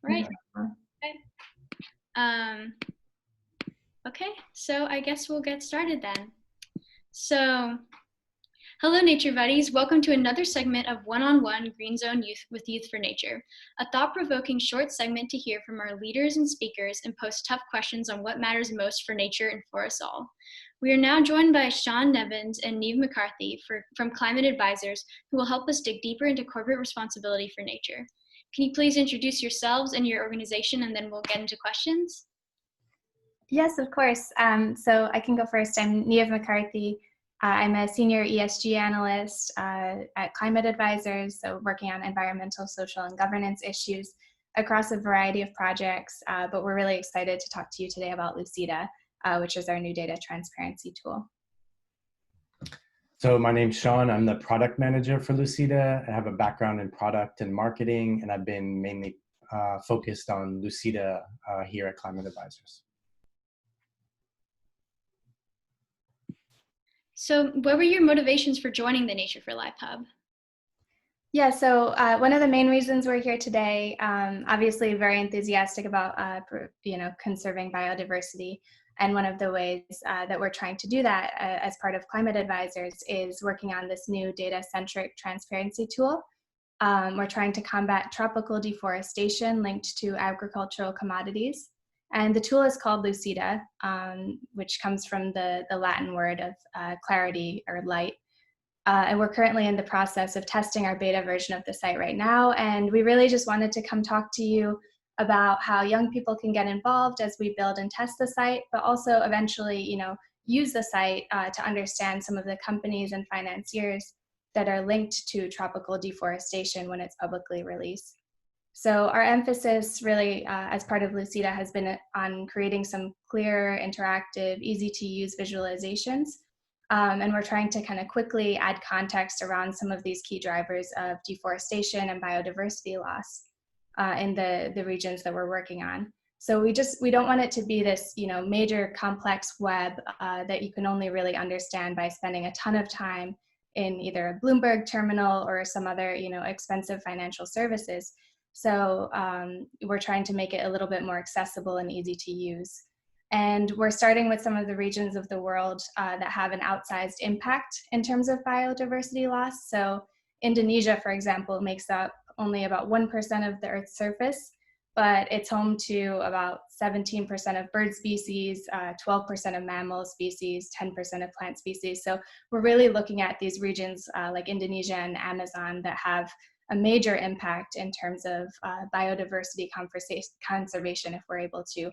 Right. Okay. Okay, so I guess we'll get started then. So, hello Nature Buddies, welcome to another segment of One-on-One Green Zone Youth with Youth4Nature, a thought-provoking short segment to hear from our leaders and speakers and post tough questions on what matters most for nature and for us all. We are now joined by Sean Nevins and Neve McCarthy from Climate Advisors, who will help us dig deeper into corporate responsibility for nature. Can you please introduce yourselves and your organization, and then we'll get into questions? Yes, of course. So I can go first. I'm Neve McCarthy. I'm a senior ESG analyst at Climate Advisors, so working on environmental, social, and governance issues across a variety of projects. But we're really excited to talk to you today about Lucida, which is our new data transparency tool. So my name's Sean. I'm the product manager for Lucida. I have a background in product and marketing, and I've been mainly focused on Lucida here at Climate Advisors. So what were your motivations for joining the Nature for Life Hub? Yeah, so one of the main reasons we're here today, obviously very enthusiastic about conserving biodiversity. And one of the ways that we're trying to do that as part of Climate Advisors is working on this new data-centric transparency tool. We're trying to combat tropical deforestation linked to agricultural commodities. And the tool is called Lucida, which comes from the Latin word of clarity or light. And we're currently in the process of testing our beta version of the site right now. And we really just wanted to come talk to you about how young people can get involved as we build and test the site, but also eventually, use the site to understand some of the companies and financiers that are linked to tropical deforestation when it's publicly released. So our emphasis really, as part of Lucida, has been on creating some clear, interactive, easy to use visualizations. And we're trying to kind of quickly add context around some of these key drivers of deforestation and biodiversity loss in the regions that we're working on. So we don't want it to be this, major complex web that you can only really understand by spending a ton of time in either a Bloomberg terminal or some other, expensive financial services. So we're trying to make it a little bit more accessible and easy to use. And we're starting with some of the regions of the world that have an outsized impact in terms of biodiversity loss. So Indonesia, for example, makes up only about 1% of the Earth's surface, but it's home to about 17% of bird species, 12% of mammal species, 10% of plant species. So we're really looking at these regions like Indonesia and Amazon that have a major impact in terms of biodiversity conservation if we're able to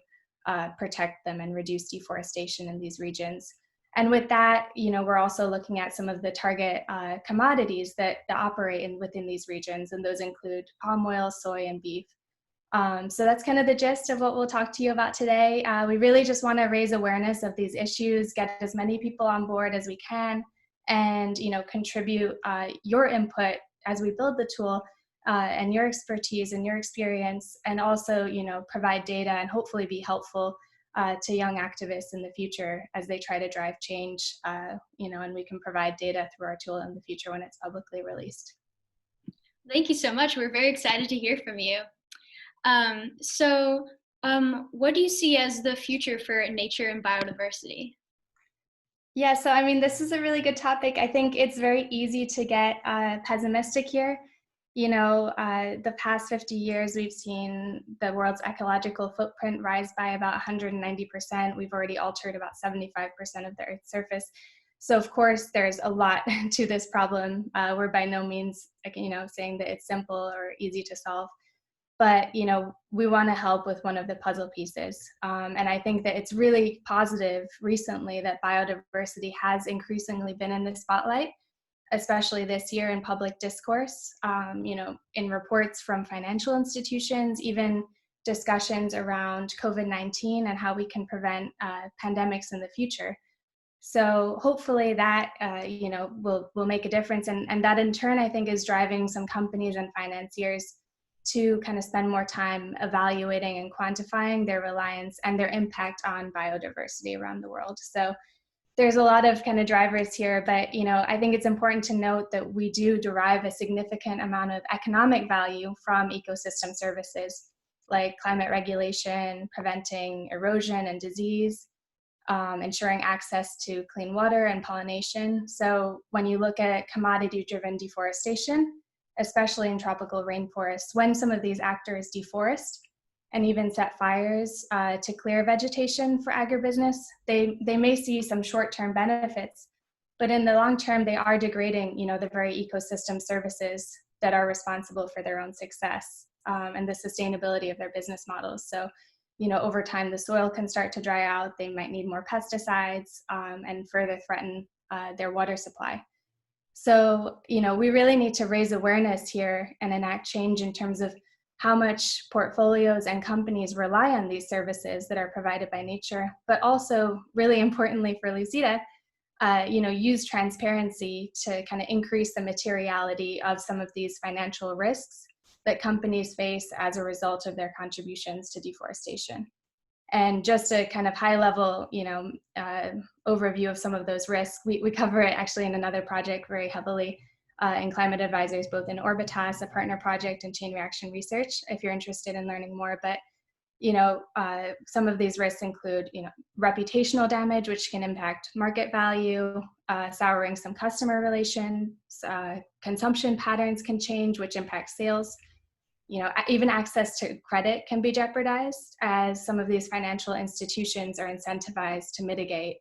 protect them and reduce deforestation in these regions. And with that, we're also looking at some of the target commodities that operate within these regions, and those include palm oil, soy, and beef. So that's kind of the gist of what we'll talk to you about today. We really just want to raise awareness of these issues, get as many people on board as we can, and contribute your input as we build the tool and your expertise and your experience, and also provide data and hopefully be helpful to young activists in the future as they try to drive change, and we can provide data through our tool in the future when it's publicly released. Thank you so much. We're very excited to hear from you. What do you see as the future for nature and biodiversity? Yeah, so this is a really good topic. I think it's very easy to get pessimistic here. The past 50 years, we've seen the world's ecological footprint rise by about 190%. We've already altered about 75% of the Earth's surface. So of course, there's a lot to this problem. We're by no means, saying that it's simple or easy to solve. But, we want to help with one of the puzzle pieces. And I think that it's really positive recently that biodiversity has increasingly been in the spotlight, especially this year in public discourse, in reports from financial institutions, even discussions around COVID-19 and how we can prevent pandemics in the future. So hopefully that, will make a difference. And that in turn, I think, is driving some companies and financiers to kind of spend more time evaluating and quantifying their reliance and their impact on biodiversity around the world. So there's a lot of kind of drivers here, but I think it's important to note that we do derive a significant amount of economic value from ecosystem services. like climate regulation, preventing erosion and disease, ensuring access to clean water and pollination. So when you look at commodity-driven deforestation, especially in tropical rainforests, when some of these actors deforest and even set fires to clear vegetation for agribusiness, they may see some short-term benefits, but in the long term, they are degrading, the very ecosystem services that are responsible for their own success and the sustainability of their business models. So, over time, the soil can start to dry out. They might need more pesticides and further threaten their water supply. So, we really need to raise awareness here and enact change in terms of how much portfolios and companies rely on these services that are provided by nature, but also, really importantly for Lucida, use transparency to kind of increase the materiality of some of these financial risks that companies face as a result of their contributions to deforestation. And just a kind of high level, overview of some of those risks, we cover it actually in another project very heavily in Climate Advisors, both in Orbitas, a partner project, and Chain Reaction Research, if you're interested in learning more. But some of these risks include, reputational damage, which can impact market value, souring some customer relations, consumption patterns can change, which impact sales. Even access to credit can be jeopardized as some of these financial institutions are incentivized to mitigate,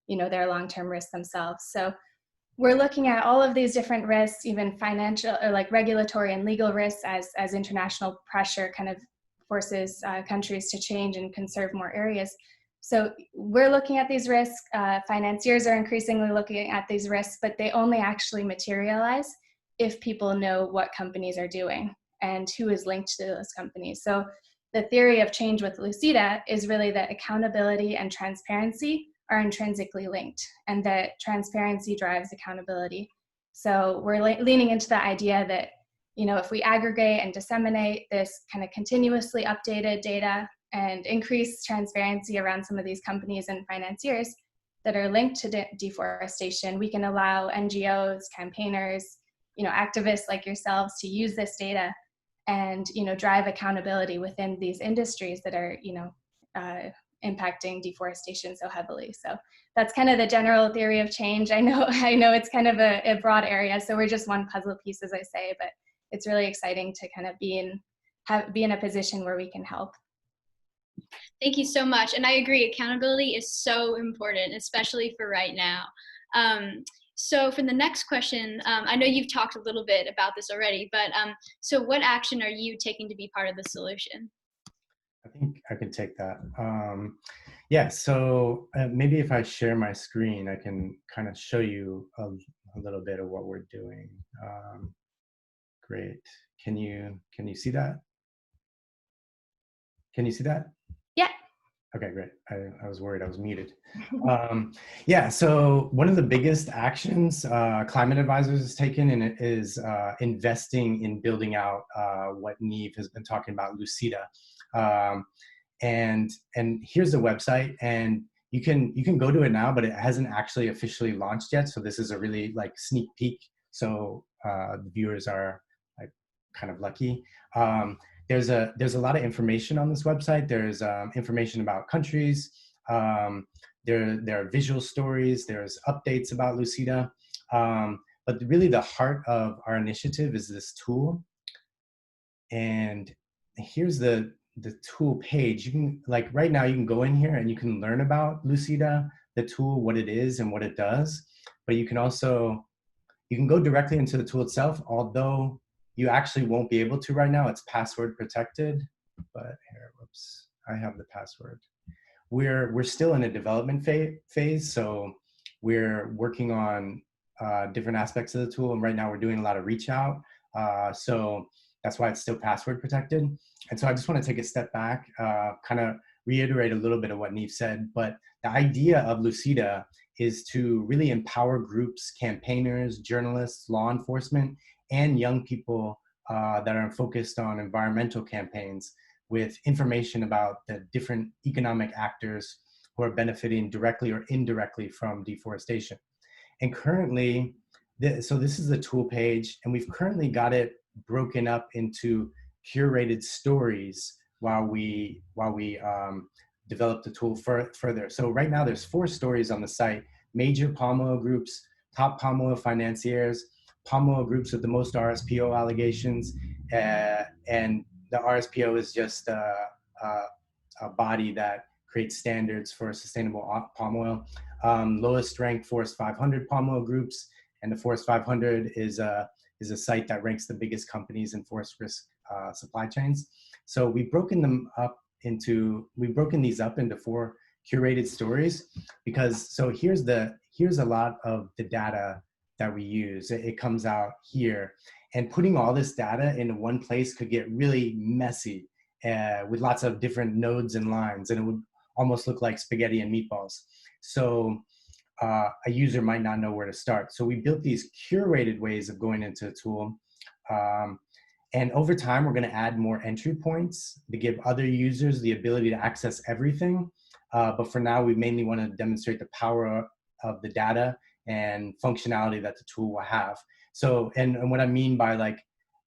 their long-term risks themselves. So we're looking at all of these different risks, even financial or like regulatory and legal risks as international pressure kind of forces countries to change and conserve more areas. So we're looking at these risks. Financiers are increasingly looking at these risks, but they only actually materialize if people know what companies are doing and who is linked to those companies. So the theory of change with Lucida is really that accountability and transparency are intrinsically linked, and that transparency drives accountability. So we're leaning into the idea that, if we aggregate and disseminate this kind of continuously updated data and increase transparency around some of these companies and financiers that are linked to deforestation, we can allow NGOs, campaigners, activists like yourselves to use this data and, drive accountability within these industries that are, impacting deforestation so heavily. So that's kind of the general theory of change. I know it's kind of a broad area, so we're just one puzzle piece, as I say, but it's really exciting to kind of be in a position where we can help. Thank you so much. And I agree, accountability is so important, especially for right now. So for the next question, I know you've talked a little bit about this already, but so what action are you taking to be part of the solution? I think I can take that. Yeah, so maybe if I share my screen, I can kind of show you a little bit of what we're doing. Great. Can you see that? Can you see that? Yeah. Okay, great. I was worried I was muted. Yeah, so one of the biggest actions Climate Advisors has taken is investing in building out what Neve has been talking about, Lucida. And here's the website, and you can go to it now, but it hasn't actually officially launched yet. So this is a really like sneak peek. So the viewers are like kind of lucky. There's a lot of information on this website. There's information about countries. There are visual stories. There's updates about Lucida. But really the heart of our initiative is this tool. And here's the tool page. You can, like right now, you can go in here and you can learn about Lucida, the tool, what it is and what it does. But you can also, you can go directly into the tool itself, although you actually won't be able to right now. It's password protected, but here, whoops, I have the password. We're still in a development phase, so we're working on different aspects of the tool, and right now we're doing a lot of reach out. So that's why it's still password protected. And so I just want to take a step back, kind of reiterate a little bit of what Neve said, but the idea of Lucida is to really empower groups, campaigners, journalists, law enforcement, and young people that are focused on environmental campaigns with information about the different economic actors who are benefiting directly or indirectly from deforestation. And currently, so this is the tool page, and we've currently got it broken up into curated stories while we develop the tool further. So right now there's 4 stories on the site: major palm oil groups, top palm oil financiers, palm oil groups with the most RSPO allegations, and the RSPO is just a body that creates standards for sustainable palm oil. Lowest ranked Forest 500 palm oil groups, and the Forest 500 is a site that ranks the biggest companies in forest risk supply chains. So we've broken these up into 4 curated stories, because here's a lot of the data that we use. It comes out here, and putting all this data into one place could get really messy with lots of different nodes and lines, and it would almost look like spaghetti and meatballs. So a user might not know where to start. So we built these curated ways of going into a tool. And over time, we're going to add more entry points to give other users the ability to access everything. But for now, we mainly want to demonstrate the power of the data and functionality that the tool will have. So, and what I mean by like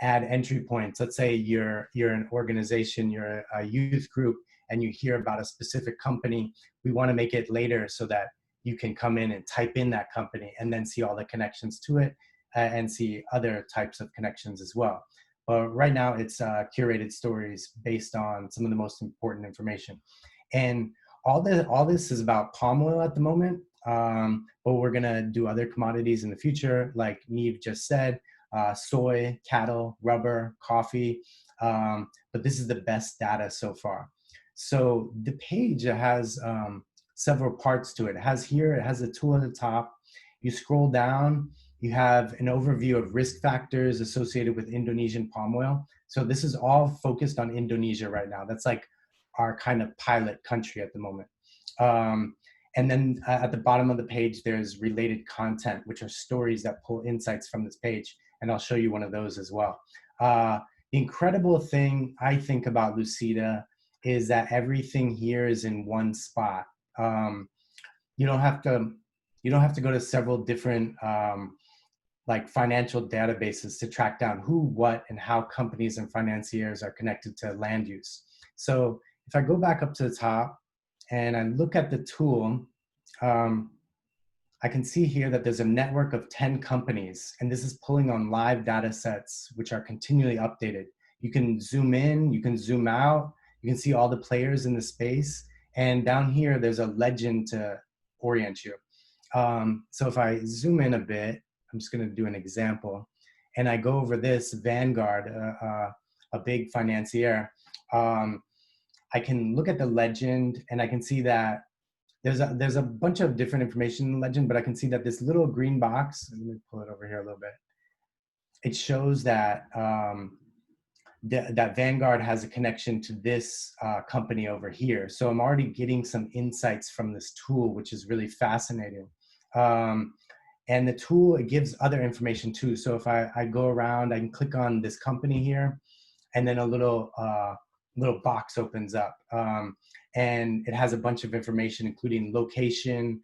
add entry points, let's say you're an organization, you're a youth group, and you hear about a specific company. We want to make it later so that you can come in and type in that company and then see all the connections to it and see other types of connections as well. But right now it's curated stories based on some of the most important information. And all this is about palm oil at the moment, but we're gonna do other commodities in the future, like Neve just said, soy, cattle, rubber, coffee, but this is the best data so far. So the page has several parts to it. It has a tool at the top. You scroll down, you have an overview of risk factors associated with Indonesian palm oil. So this is all focused on Indonesia right now. That's like our kind of pilot country at the moment. And then at the bottom of the page, there's related content, which are stories that pull insights from this page. And I'll show you one of those as well. The incredible thing I think about Lucida is that everything here is in one spot. You don't have to go to several different like financial databases to track down who, what, and how companies and financiers are connected to land use. So if I go back up to the top and I look at the tool, I can see here that there's a network of 10 companies, and this is pulling on live data sets, which are continually updated. You can zoom in, you can zoom out, you can see all the players in the space, and down here, there's a legend to orient you. So if I zoom in a bit, I'm just gonna do an example, and I go over this Vanguard, a big financier. I can look at the legend, and I can see that there's a bunch of different information in the legend, but I can see that this little green box, let me pull it over here a little bit. It shows that that Vanguard has a connection to this company over here. So I'm already getting some insights from this tool, which is really fascinating. And the tool, it gives other information too. So if I go around, I can click on this company here, and then a little box opens up. And it has a bunch of information, including location,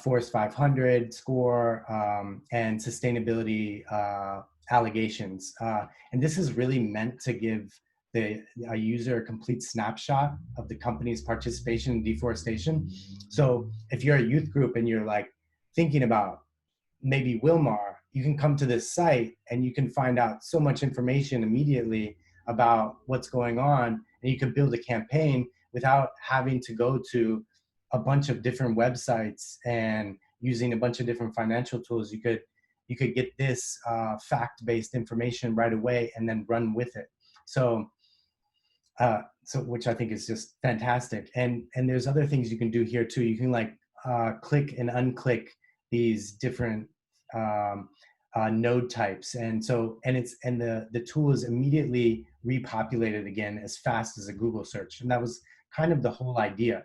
Forest 500 score, and sustainability allegations. And this is really meant to give a user a complete snapshot of the company's participation in deforestation. So if you're a youth group and you're like thinking about maybe Wilmar, you can come to this site and you can find out so much information immediately about what's going on, and you can build a campaign without having to go to a bunch of different websites and using a bunch of different financial tools. You could get this fact-based information right away and then run with it. So which I think is just fantastic. And there's other things you can do here too. You can like click and unclick these different node types, and the tool is immediately repopulated again as fast as a Google search, and that was kind of the whole idea.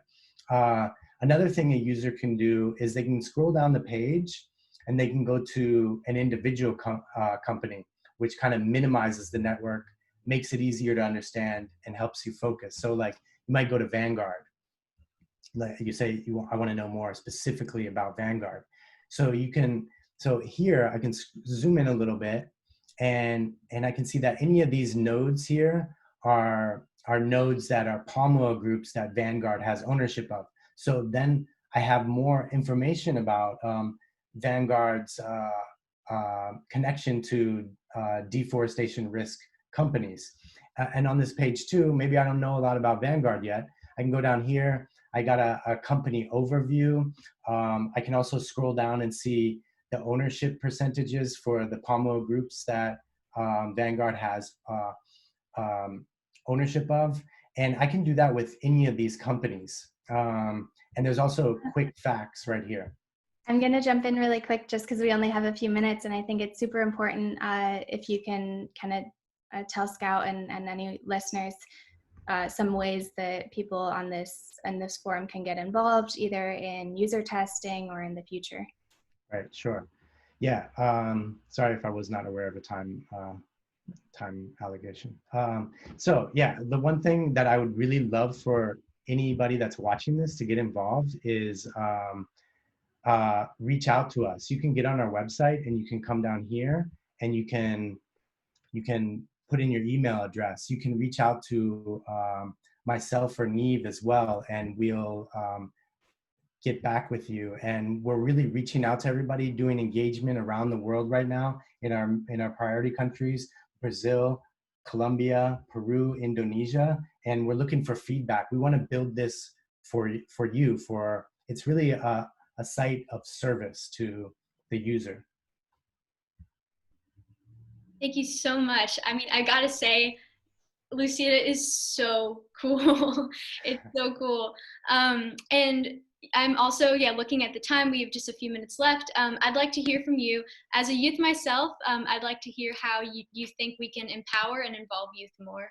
Another thing a user can do is they can scroll down the page and they can go to an individual company, which kind of minimizes the network, makes it easier to understand, and helps you focus. So like you might go to Vanguard, like you say, I want to know more specifically about Vanguard. So here I can zoom in a little bit, And I can see that any of these nodes here are nodes that are palm oil groups that Vanguard has ownership of. So then I have more information about Vanguard's connection to deforestation risk companies. And on this page too, maybe I don't know a lot about Vanguard yet. I can go down here. I got a company overview. I can also scroll down and see the ownership percentages for the palm oil groups that Vanguard has ownership of. And I can do that with any of these companies. And there's also quick facts right here. I'm going to jump in really quick just because we only have a few minutes, and I think it's super important if you can kind of tell Scout and any listeners some ways that people on this forum can get involved, either in user testing or in the future. Right, sure. Yeah, sorry if I was not aware of the time allocation. So yeah, the one thing that I would really love for anybody that's watching this to get involved is reach out to us. You can get on our website and you can come down here and you can put in your email address. You can reach out to myself or Neve as well, and we'll get back with you. And we're really reaching out to everybody, doing engagement around the world right now in our priority countries, Brazil, Colombia, Peru, Indonesia, and we're looking for feedback. We want to build this for you. It's really a site of service to the user. Thank you so much. I mean, I gotta say, Lucida is so cool. It's so cool. And I'm also, looking at the time, we have just a few minutes left. I'd like to hear from you. As a youth myself, I'd like to hear how you think we can empower and involve youth more.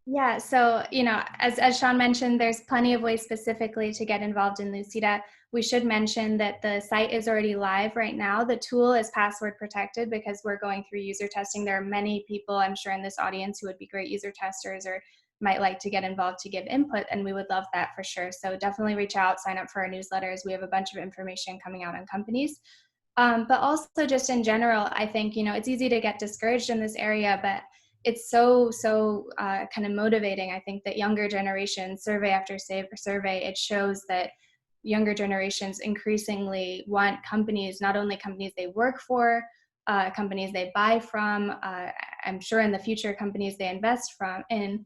Yeah, so, as Sean mentioned, there's plenty of ways specifically to get involved in Lucida. We should mention that the site is already live right now. The tool is password protected because we're going through user testing. There are many people, I'm sure, in this audience who would be great user testers or might like to get involved to give input, and we would love that for sure. So definitely reach out, sign up for our newsletters. We have a bunch of information coming out on companies. But also just in general, I think, it's easy to get discouraged in this area, but it's so kind of motivating. I think that younger generations, survey after survey, it shows that younger generations increasingly want companies, not only companies they work for, companies they buy from, I'm sure in the future companies they invest in,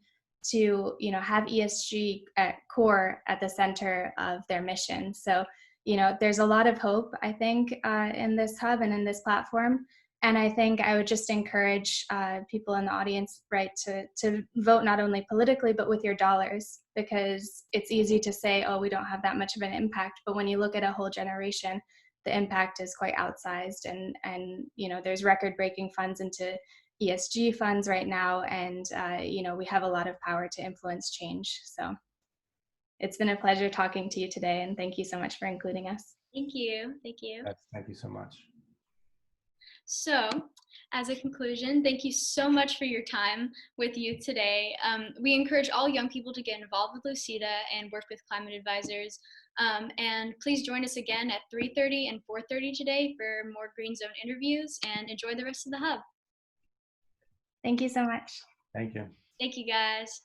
to have ESG at core at the center of their mission. So there's a lot of hope, I think, in this hub and in this platform. And I think I would just encourage people in the audience, right, to vote not only politically, but with your dollars, because it's easy to say, oh, we don't have that much of an impact. But when you look at a whole generation, the impact is quite outsized. And there's record-breaking funds into ESG funds right now. And, we have a lot of power to influence change. So it's been a pleasure talking to you today. And thank you so much for including us. Thank you. Thank you. Thank you so much. So, as a conclusion, thank you so much for your time with youth today. We encourage all young people to get involved with Lucida and work with climate advisors. And please join us again at 3:30 and 4:30 today for more Green Zone interviews, and enjoy the rest of the hub. Thank you so much. Thank you. Thank you, guys.